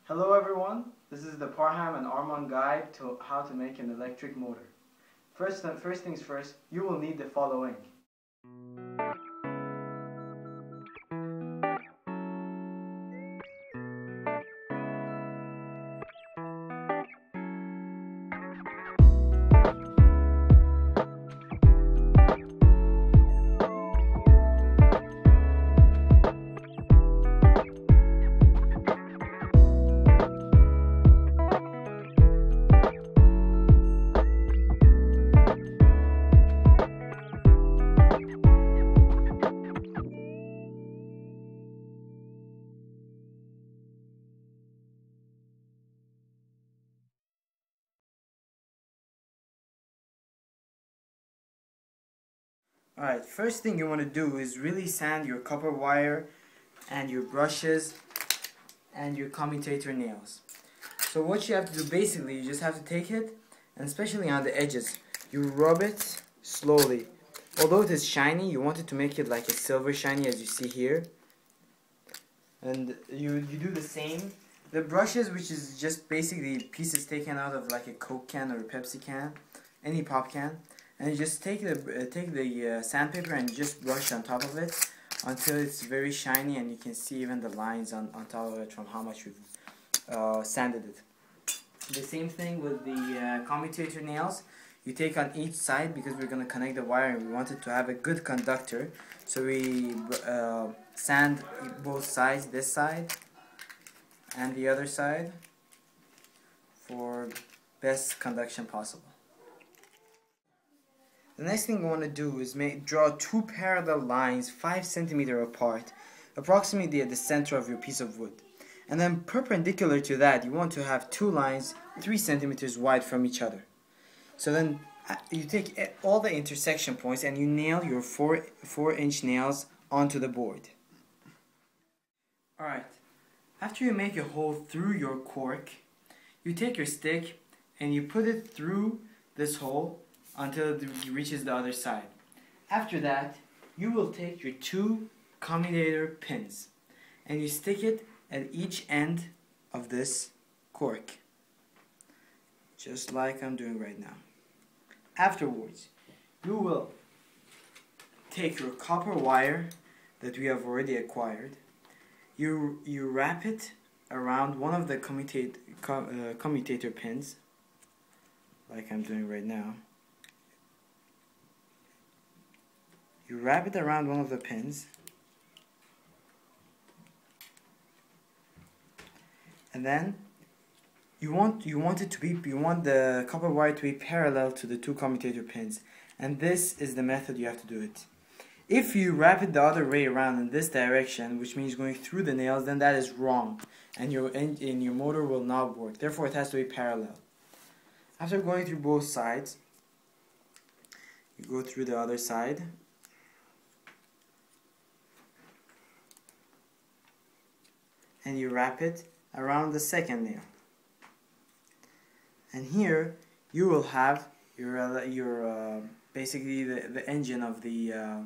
Hello everyone, this is the Parham and Arman guide to how to make an electric motor. First things first, you will need the following. Alright, first thing you want to do is really sand your copper wire and your brushes and your commutator nails. So what you have to do basically, you just have to take it, and especially on the edges, you rub it slowly. Although it is shiny, you want it to make it like a silver shiny as you see here. And you do the same. The brushes, which is just basically pieces taken out of like a Coke can or a Pepsi can, any pop can. And you just take the sandpaper and just brush on top of it until it's very shiny, and you can see even the lines on top of it from how much you've sanded it. The same thing with the commutator nails. You take on each side because we're going to connect the wire and we want it to have a good conductor. So we sand both sides, this side and the other side, for best conduction possible. The next thing we want to do is draw two parallel lines 5 centimeters apart, approximately at the center of your piece of wood. And then perpendicular to that, you want to have two lines 3 centimeters wide from each other. So then you take all the intersection points and you nail your 4-inch nails onto the board. Alright, after you make a hole through your cork, you take your stick and you put it through this hole until it reaches the other side. After that, you will take your 2 commutator pins and you stick it at each end of this cork, just like I'm doing right now. Afterwards, you will take your copper wire that we have already acquired, you wrap it around one of the commutator pins, like I'm doing right now. You wrap it around one of the pins, and then you want the copper wire to be parallel to the 2 commutator pins, and this is the method you have to do it. If you wrap it the other way around in this direction, which means going through the nails, then that is wrong, and your motor will not work. Therefore, it has to be parallel. After going through both sides, you go through the other side. And you wrap it around the second nail. And here you will have your basically the engine of the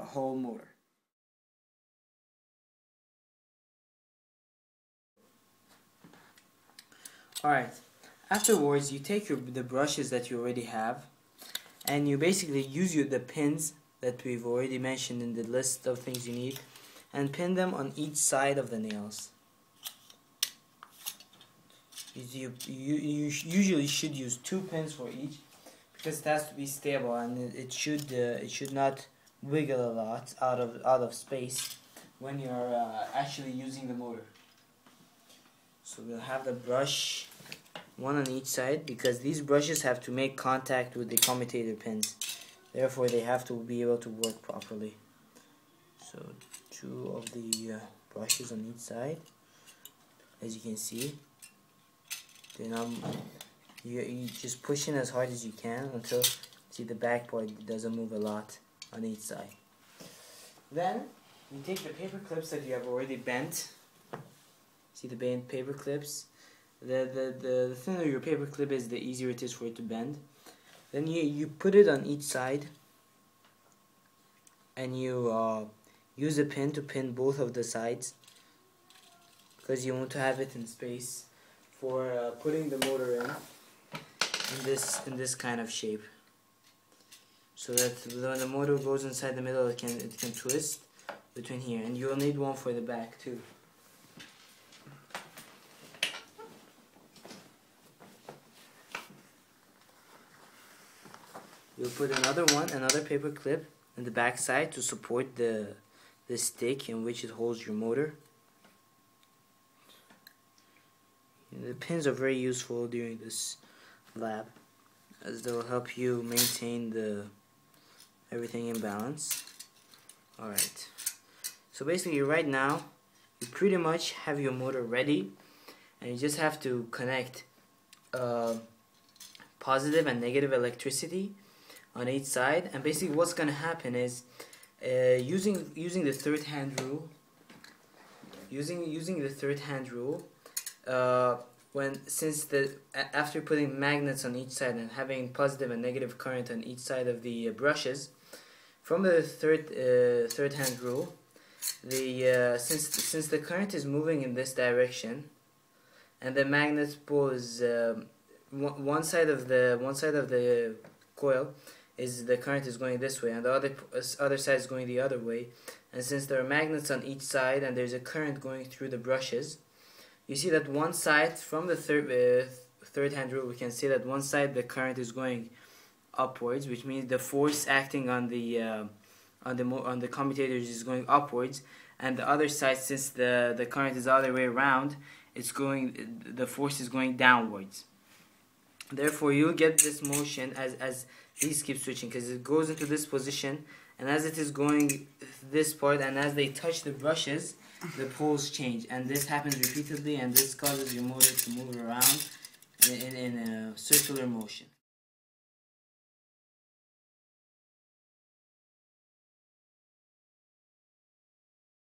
whole motor. Alright, afterwards you take the brushes that you already have and you basically use the pins that we've already mentioned in the list of things you need, and pin them on each side of the nails. You usually should use 2 pins for each because it has to be stable, and it should not wiggle a lot out of space when you're actually using the motor. So we'll have the brush one on each side because these brushes have to make contact with the commutator pins. Therefore, they have to be able to work properly. So 2 of the brushes on each side, as you can see. You just push in as hard as you can until the back part doesn't move a lot on each side. Then you take the paper clips that you have already bent. See the bent paper clips? The thinner your paper clip is, the easier it is for it to bend. Then you put it on each side and you use a pin to pin both of the sides because you want to have it in space for putting the motor in this kind of shape, so that when the motor goes inside the middle, it can twist between here, and you'll need one for the back too. You'll put another paper clip in the back side to support the stick in which it holds your motor. The pins are very useful during this lab, as they will help you maintain everything in balance. Alright, so basically right now you pretty much have your motor ready, and you just have to connect positive and negative electricity on each side. And basically what's going to happen is using the third hand rule, after putting magnets on each side and having positive and negative current on each side of the brushes, from the third hand rule, since the current is moving in this direction, and the magnet pole is one side of the coil, is the current is going this way, and the other side is going the other way. And since there are magnets on each side and there's a current going through the brushes, you see that one side, from the third hand rule, we can see that one side the current is going upwards, which means the force acting on the commutators is going upwards, and the other side, since the current is the other way around, the force is going downwards. Therefore, you'll get this motion as these keep switching, because it goes into this position, and as it is going this part, and as they touch the brushes, the poles change, and this happens repeatedly, and this causes your motor to move around in a circular motion.